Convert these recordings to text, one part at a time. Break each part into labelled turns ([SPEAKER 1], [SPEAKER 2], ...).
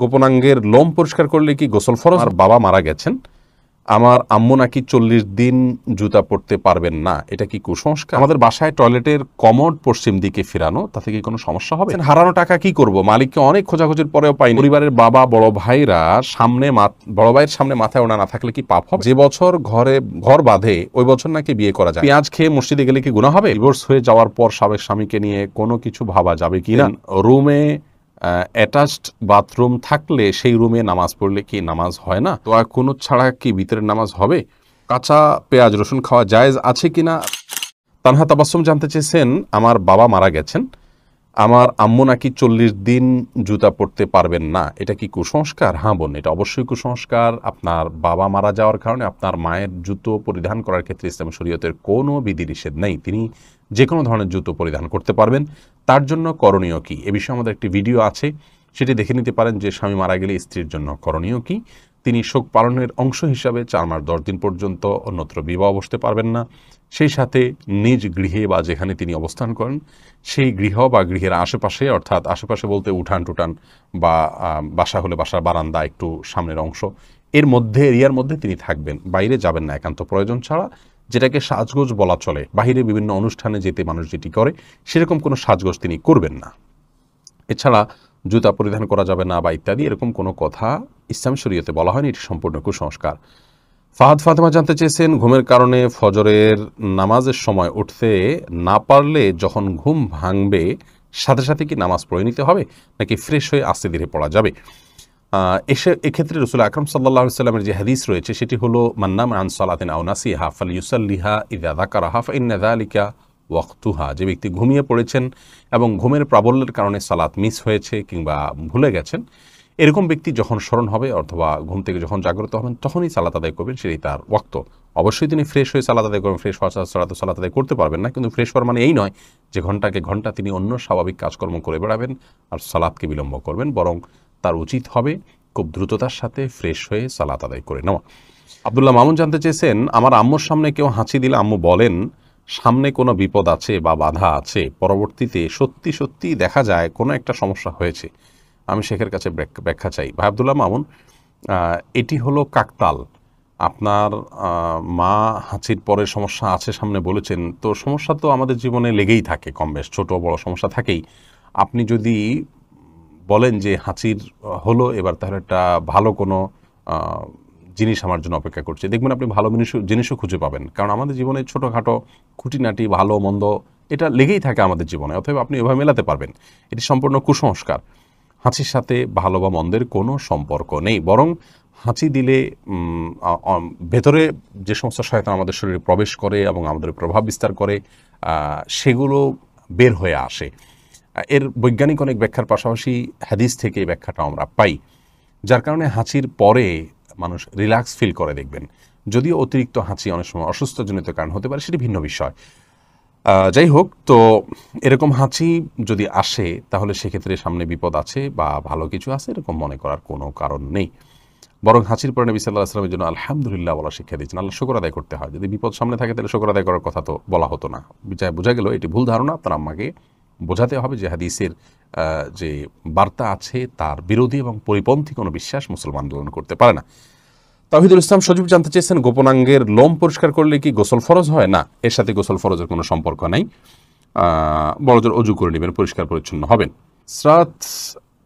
[SPEAKER 1] গোপনাঙ্গের লোম পরিষ্কার করলে কি গোসল ফরজ? আর বাবা মারা গেছেন, আমার আম্মু নাকি 40 দিন জুতা পরতে পারবেন না, এটা কি কুসংস্কার? আমাদের বাসায় টয়লেটের কমোড পশ্চিম দিকে ফিরানো, তাতে কি কোনো সমস্যা হবে? হারানো টাকা কি করব? মালিককে অনেক খোঁজাখুঁজির পরেও পাইনি। পরিবারের বাবা বড় ভাইরা বড় ভাইয়ের সামনে মাথায় ওনা না থাকলে কি পাপ হবে? যে বছর ঘর বাঁধে ওই বছর নাকি বিয়ে করা যায়। পেঁয়াজ খেয়ে মসজিদে গেলে কি গুনাহ হবে? ডিভোর্স হয়ে যাওয়ার পর সাবেক স্বামীকে নিয়ে কোনো কিছু ভাবা যাবে কি না? রুমে অ্যাটাচড বাথরুম থাকলে সেই রুমে নামাজ পড়লে কি নামাজ হয় না? তো কোনো ছাড়া কি ভিতরের নামাজ হবে? কাঁচা পেঁয়াজ রসুন খাওয়া জায়েজ আছে কিনা? তানহা তাবাসসুম জানতে চেয়েছেন, আমার বাবা মারা গেছেন, আমার আম্মু নাকি 40 দিন জুতা পরতে পারবেন না, এটা কি কুসংস্কার? হ্যাঁ বোন, এটা অবশ্যই কুসংস্কার। আপনার বাবা মারা যাওয়ার কারণে আপনার মায়ের জুতো পরিধান করার ক্ষেত্রে ইসলাম শরীয়তের কোনো বিধিনিষেধ নেই। তিনি যে কোনো ধরনের জুতো পরিধান করতে পারবেন। তার জন্য করণীয় কি, এ বিষয়ে আমাদের একটি ভিডিও আছে, সেটি দেখে নিতে পারেন যে স্বামী মারা গেলে স্ত্রীর জন্য করণীয় কি। তিনি শোক পালনের অংশ হিসাবে 4 মাস 10 দিন পর্যন্ত অন্যত্র বিবাহ বসতে পারবেন না। সেই সাথে নিজ গৃহে বা যেখানে তিনি অবস্থান করেন সেই গৃহ বা গৃহের আশেপাশে, অর্থাৎ আশেপাশে বলতে উঠান টুটান বা বাসা হলে বাসার বারান্দা একটু সামনের অংশ, এরিয়ার মধ্যে তিনি থাকবেন, বাইরে যাবেন না একান্ত প্রয়োজন ছাড়া। যেটাকে সাজগোজ বলা চলে, বাহিরে বিভিন্ন অনুষ্ঠানে যেতে মানুষ যেটি করে সেরকম কোনো সাজগোজ তিনি করবেন না। এছাড়া জুতা পরিধান করা যাবে না বা ইত্যাদি এরকম কোনো কথা ইসলাম শরীয়তে বলা হয়নি, এটি সম্পূর্ণ কুসংস্কার। ফাহাদ ফাতেমা জানতে চেয়েছেন, ঘুমের কারণে ফজরের নামাজের সময় উঠতে না পারলে যখন ঘুম ভাঙবে সাথে সাথে কি নামাজ পড়ে নিতে হবে, নাকি ফ্রেশ হয়ে আস্তে ধীরে পড়া যাবে? এক্ষেত্রে রাসূল আকরাম সাল্লাল্লাহু আলাইহি ওয়াসাল্লামের যে হাদিস রয়েছে সেটি হলো, মান নামা আন সালাতিন আও নাসিহা ফালইউসাল্লিহা ইযা যাকারাহা ফাইন্না যালিকা ওয়াক্তুহা। যে ব্যক্তি ঘুমিয়ে পড়েছেন এবং ঘুমের প্রাবল্যের কারণে সালাত মিস হয়েছে কিংবা ভুলে গেছেন, এরকম ব্যক্তি যখন স্মরণ হবে অথবা ঘুম থেকে যখন জাগ্রত হবেন তখনই সালাত আদায় করবেন, সেটাই তার ওয়াক্ত। অবশ্যই তিনি ফ্রেশ হয়ে সালাত আদায় করবেন, ফ্রেশ হওয়া সালাত আদায় করতে পারবেন না, কিন্তু ফ্রেশ হওয়ার মানে এই নয় যে ঘন্টাকে ঘন্টা তিনি অন্য স্বাভাবিক কাজকর্ম করে বেড়াবেন আর সালাতকে বিলম্ব করবেন, বরং তার উচিত হবে খুব দ্রুততার সাথে ফ্রেশ হয়ে সালাত আদায় করে নেওয়া। আব্দুল্লাহ মামুন জানতে চেয়েছেন, আমার আম্মুর সামনে কেউ হাঁচি দিলে আম্মু বলেন সামনে কোনো বিপদ আছে বা বাধা আছে, পরবর্তীতে সত্যি সত্যি দেখা যায় কোনো একটা সমস্যা হয়েছে, আমি শেখের কাছে ব্যাখ্যা চাই। ভাই আব্দুল্লাহ মামুন, এটি হলো কাকতাল। আপনার মা হাঁচির পরে সমস্যা আছে সামনে বলেছেন, তো সমস্যা তো আমাদের জীবনে লেগেই থাকে, কম বেশ ছোটো বড় সমস্যা থাকেই। আপনি যদি বলেন যে হাঁচির হলো এবার, তাহলে একটা ভালো কোনো জিনিস আমার জন্য অপেক্ষা করছে, দেখবেন আপনি ভালো জিনিসও খুঁজে পাবেন। কারণ আমাদের জীবনে ছোটোখাটো খুঁটিনাটি ভালো মন্দ এটা লেগেই থাকে আমাদের জীবনে, অতএব আপনি এভাবে মেলাতে পারবেন। এটি সম্পূর্ণ কুসংস্কার। হাঁচির সাথে ভালো বা মন্দের কোনো সম্পর্ক নেই, বরং হাঁচি দিলে ভেতরে যে সমস্ত শয়তান আমাদের শরীরে প্রবেশ করে এবং আমাদের প্রভাব বিস্তার করে সেগুলো বের হয়ে আসে। এর বৈজ্ঞানিক অনেক ব্যাখ্যার পাশাপাশি হাদিস থেকে এই ব্যাখ্যাটা আমরা পাই, যার কারণে হাঁচির পরে মানুষ রিল্যাক্স ফিল করে। দেখবেন যদিও অতিরিক্ত হাঁচি অনেক সময় অসুস্থজনিত কারণ হতে পারে, সেটি ভিন্ন বিষয়। যাই হোক, তো এরকম হাঁচি যদি আসে তাহলে সেক্ষেত্রে সামনে বিপদ আছে বা ভালো কিছু আছে এরকম মনে করার কোনো কারণ নেই, বরং হাঁচির পরে নবী সাল্লাল্লাহু আলাইহি ওয়াসাল্লামের জন্য আলহামদুলিল্লাহ বলা শিক্ষা দিয়েছেন। আল্লাহ শুকর আদায় করতে হয়, যদি বিপদ সামনে থাকে তাহলে শুকর আদায় করার কথা তো বলা হতো না। বোঝা গেল এটি ভুল ধারণা, তার আম্মাকে বোঝাতে হবে যে হাদিসের যে বার্তা আছে তার বিরোধী এবং পরিপন্থী কোনো বিশ্বাস মুসলমান গ্রহণ করতে পারে না। তাওহিদুল ইসলাম সজীব জানতে চেয়েছেন, গোপনাঙ্গের লোম পরিষ্কার করলে কি গোসল ফরজ হয়? না, এর সাথে গোসল ফরজের কোনো সম্পর্ক নাই। বড়জোর অজু করে নেবেন, পরিষ্কার পরিচ্ছন্ন হবেন। সিরাত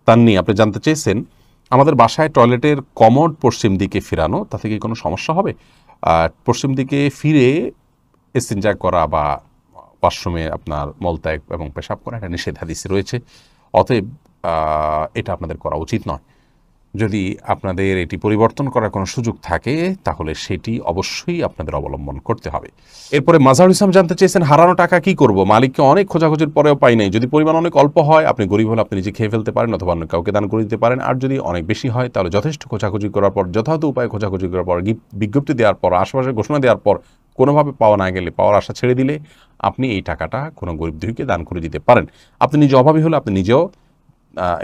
[SPEAKER 1] তান্নি আপনি জানতে চেয়েছেন, আমাদের বাসায় টয়লেটের কমোড পশ্চিম দিকে ফিরানো, তাতে কি কোনো সমস্যা হবে? পশ্চিম দিকে ফিরে ইস্তিনজা করা বা ওয়াশরুমে আপনার মলত্যাগ এবং পেশাব করা একটা নিষেধ হাদিসে রয়েছে, অতএব এটা আপনাদের করা উচিত নয়। যদি আপনাদের এটি পরিবর্তন করার কোনো সুযোগ থাকে তাহলে সেটি অবশ্যই আপনাদের অবলম্বন করতে হবে। এরপরে মাজারুল ইসলাম জানতে চেয়েছেন, হারানো টাকা কি করব? মালিককে অনেক খোঁজাখুঁজির পরেও পাই নাই। যদি পরিমাণ অনেক অল্প হয়, আপনি গরিব হলে আপনি নিজে খেয়ে ফেলতে পারেন অথবা অন্য কাউকে দান করে দিতে পারেন। আর যদি অনেক বেশি হয় তাহলে যথেষ্ট খোঁজাখুঁজি করার পর, যথাযথ উপায়ে খোঁজাখুঁজি করার পর, বিজ্ঞপ্তি দেওয়ার পর, আশেপাশে ঘোষণা দেওয়ার পর কোনোভাবে পাওয়া না গেলে, পাওয়ার আশা ছেড়ে দিলে আপনি এই টাকাটা কোনো গরিব দুঃখীকে দান করে দিতে পারেন। আপনি নিজে অভাবী হলে আপনি নিজেও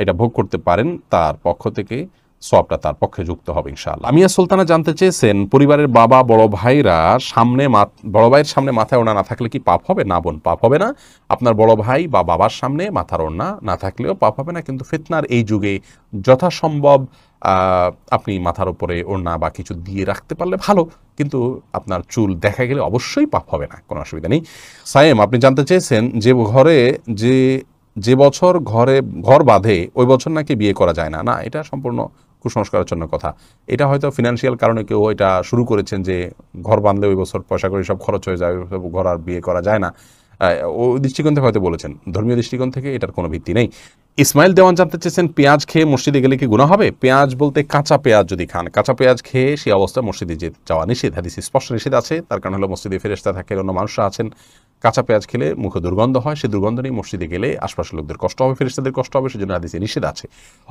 [SPEAKER 1] এটা ভোগ করতে পারেন, তার পক্ষ থেকে সওয়াবটা তার পক্ষে যুক্ত হবে ইনশাআল্লাহ। আমিয়া সুলতানা জানতে চেয়েছেন, পরিবারের বাবা বড় ভাইরা বড় ভাইয়ের সামনে মাথায় ওড়না না থাকলে কি পাপ হবে? না বোন, পাপ হবে না। আপনার বড় ভাই বা বাবার সামনে মাথার ওড়না না থাকলেও পাপ হবে না, কিন্তু ফিতনার এই যুগে যথাসম্ভব আপনি মাথার উপরে ওড়না বা কিছু দিয়ে রাখতে পারলে ভালো, কিন্তু আপনার চুল দেখা গেলে অবশ্যই পাপ হবে না, কোনো অসুবিধা নেই। সায়েম, আপনি জানতে চেয়েছেন যে বছর ঘর বাঁধে ওই বছর নাকি বিয়ে করা যায় না। না, এটা সম্পূর্ণ কুসংস্কারের জন্য কথা। এটা হয়তো ফিনান্সিয়াল কারণে কেউ এটা শুরু করেছেন যে ঘর বাঁধলে ওই বছর পয়সা করে সব খরচ হয়ে যায়, ঘর আর বিয়ে করা যায় না। ওই দৃষ্টিকোণ থেকে হয়তো বলেছেন, ধর্মীয় দৃষ্টিকোণ থেকে এটার কোনো ভিত্তি নেই। ইসমাইল দেওয়ান জানতে চেয়েছেন, পেঁয়াজ খেয়ে মসজিদে গেলে কি গুনাহ হবে? পেঁয়াজ বলতে কাঁচা পেঁয়াজ যদি খান, কাঁচা পেঁয়াজ খেয়ে সেই অবস্থায় মসজিদে যাওয়া নিষেধ, হাদিসে স্পষ্ট নিষেধ আছে। তার কারণ হলো মসজিদে ফেরেশতা থাকে, অন্য মানুষরা আছেন। কাঁচা পেঁয়াজ খেলে মুখে দুর্গন্ধ হয়, সেই দুর্গন্ধ নিয়ে মসজিদে গেলে আশপাশের লোকদের কষ্ট হবে, ফেরেশতাদের কষ্ট হবে, সেজন্য হাদিসে নিষেধ আছে।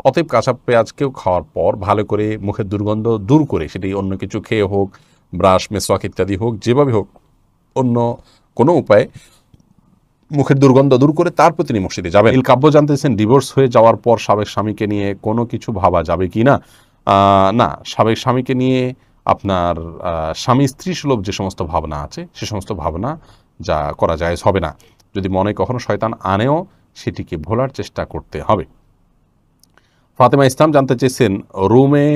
[SPEAKER 1] অতএব কাঁচা পেঁয়াজকেও খাওয়ার পর ভালো করে মুখের দুর্গন্ধ দূর করে, সেটি অন্য কিছু খেয়ে হোক, ব্রাশ, মেসওয়াক ইত্যাদি হোক, যেভাবে হোক, অন্য কোনো উপায়ে মুখের দুর্গন্ধ দূর করে তারপর তিনি মসজিদে যাবেন। কাব্য জানতেছেন, ডিভোর্স হয়ে যাওয়ার পর সাবেক স্বামীকে নিয়ে কোনো কিছু ভাবা যাবে কি না? না, সাবেক স্বামীকে নিয়ে আপনার স্বামী স্ত্রী সুলভ যে সমস্ত ভাবনা আছে, সে সমস্ত ভাবনা যা করা জায়েজ হবে না। যদি মনে কখনো শয়তান আনেও সেটিকে ভোলার চেষ্টা করতে হবে। ফাতেমা ইসলাম জানতে চেয়েছেন, রুমে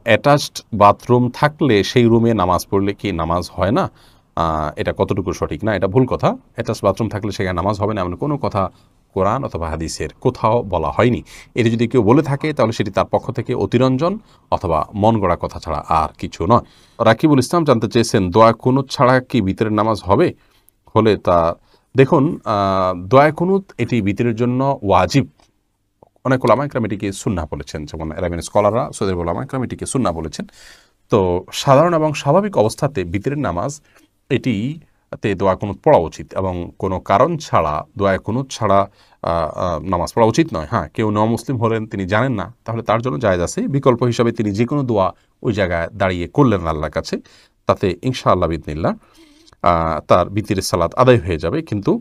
[SPEAKER 1] অ্যাটাচড বাথরুম থাকলে সেই রুমে নামাজ পড়লে কি নামাজ হয় না? এটা কতটুকু সঠিক? না, এটা ভুল কথা। অ্যাটাচ বাথরুম থাকলে সেখানে নামাজ হবে না এমন কোনো কথা কোরআন অথবা হাদিসের কোথাও বলা হয়নি। এটি যদি কেউ বলে থাকে তাহলে সেটি তার পক্ষ থেকে অতিরঞ্জন অথবা মন গড়া কথা ছাড়া আর কিছু নয়। রাকিবুল ইসলাম জানতে চেয়েছেন, দোয়া কুনুত ছাড়া কি ভিতরের নামাজ হবে? হলে তা দেখুন, দোয়া কুনুত এটি ভিতরের জন্য ওয়াজিব। অনেক ওলামা ইকরাম এটিকে সুন্নাহ বলেছেন, যেমন আরবিয়ান স্কলাররা, সৌদি ওলামা ইকরাম এটিকে সুন্নাহ বলেছেন। তো সাধারণ এবং স্বাভাবিক অবস্থাতে ভিতরের নামাজ এটিতে দোয়া কুনুত পড়া উচিত, এবং কোনো কারণ ছাড়া দোয়া কুনুত ছাড়া নামাজ পড়া উচিত নয়। হ্যাঁ, কেউ মুসলিম হলেন, তিনি জানেন না, তাহলে তার জন্য জায়েজ আছে। বিকল্প হিসাবে তিনি যে কোনো দোয়া ওই জায়গায় দাঁড়িয়ে করলেন আল্লাহর কাছে, তাতে ইনশাআল্লাহ বিদনিল্লাহ তার ভিতরের সালাত আদায় হয়ে যাবে, কিন্তু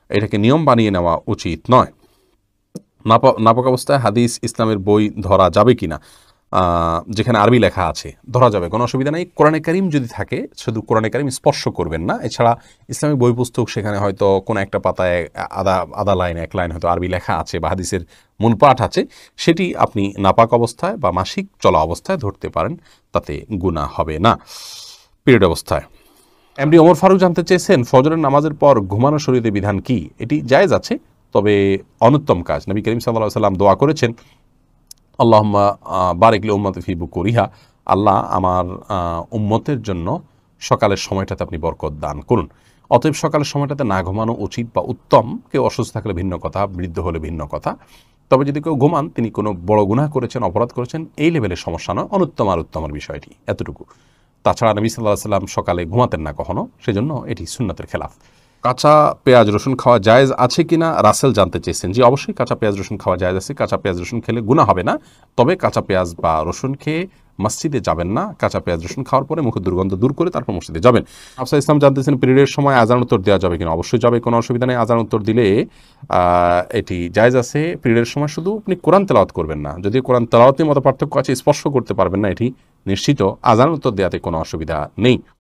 [SPEAKER 1] এটাকে নিয়ম বানিয়ে নেওয়া উচিত নয়। নাপাক অবস্থায় হাদিস ইসলামের বই ধরা যাবে কিনা? যেখানে আরবি লেখা আছে ধরা যাবে, কোনো অসুবিধা নেই। কোরআনে কারিম যদি থাকে, শুধু কোরআনে কারিম স্পর্শ করবেন না। এছাড়া ইসলামিক বই পুস্তক, সেখানে হয়তো কোনো একটা পাতায় আধা লাইন, এক লাইন হয়তো আরবি লেখা আছে বা হাদিসের মূল পাঠ আছে, সেটি আপনি নাপাক অবস্থায় বা মাসিক চলা অবস্থায় ধরতে পারেন, তাতে গুনাহ হবে না। পিরিয়ড অবস্থায় এমডি ওমর ফারুক জানতে চেয়েছেন, ফজরের নামাজের পর ঘুমানো শরীয়তের বিধান কি? এটি জায়েজ আছে, তবে অনুত্তম কাজ। নবী করিম সাল্লাল্লাহু আলাইহি ওয়াসাল্লাম দোয়া করেছেন, আল্লাহুম্মা বারিক লি উম্মতি ফি বুকুরিহা, আল্লাহ আমার উম্মতের জন্য সকালের সময়টাতে আপনি বরকত দান করুন। অতএব সকালের সময়টাতে না ঘুমানো উচিত বা উত্তম। কেউ অসুস্থ থাকলে ভিন্ন কথা, বৃদ্ধ হলে ভিন্ন কথা। তবে যদি কেউ ঘুমান, তিনি কোনো বড় গুনাহ করেছেন, অপরাধ করেছেন, এই লেভেলের সমস্যা নয়, অনুত্তম আর উত্তমের বিষয়টি এতটুকু। তাছাড়া নবী সাল্লাল্লাহু আলাইহি ওয়াসাল্লাম সকালে ঘুমাতেন না কখনো, সেজন্য এটি সুন্নাতের খেলাফ। কাঁচা পেঁয়াজ রসুন খাওয়া জায়েজ আছে কিনা রাসেল জানতে চেয়েছেন। জি, অবশ্যই কাঁচা পেঁয়াজ রসুন খাওয়া জায়েজ আছে। কাঁচা পেঁয়াজ রসুন খেলে গুনাহ হবে না, তবে কাঁচা পেঁয়াজ বা রসুন খেয়ে মসজিদে যাবেন না। কাঁচা পেঁয়াজ রসুন খাওয়ার পরে মুখের দুর্গন্ধ দূর করে তারপর মসজিদে যাবেন। আফসা ইসলাম জানতেছেন, পিরিয়ডের সময় আজান উত্তর দেওয়া যাবে কিনা? অবশ্যই যাবে, কোনো অসুবিধা নেই। আজান উত্তর দিলে এটি জায়েজ আছে। পিরিয়ডের সময় শুধু আপনি কোরআন তেলাওয়াত করবেন না, যদি কোরআন তেলাওয়াতের মতো পার্থক্য আছে, স্পর্শ করতে পারবেন না, এটি নিশ্চিত। আজান উত্তর দেওয়াতে কোনো অসুবিধা নেই।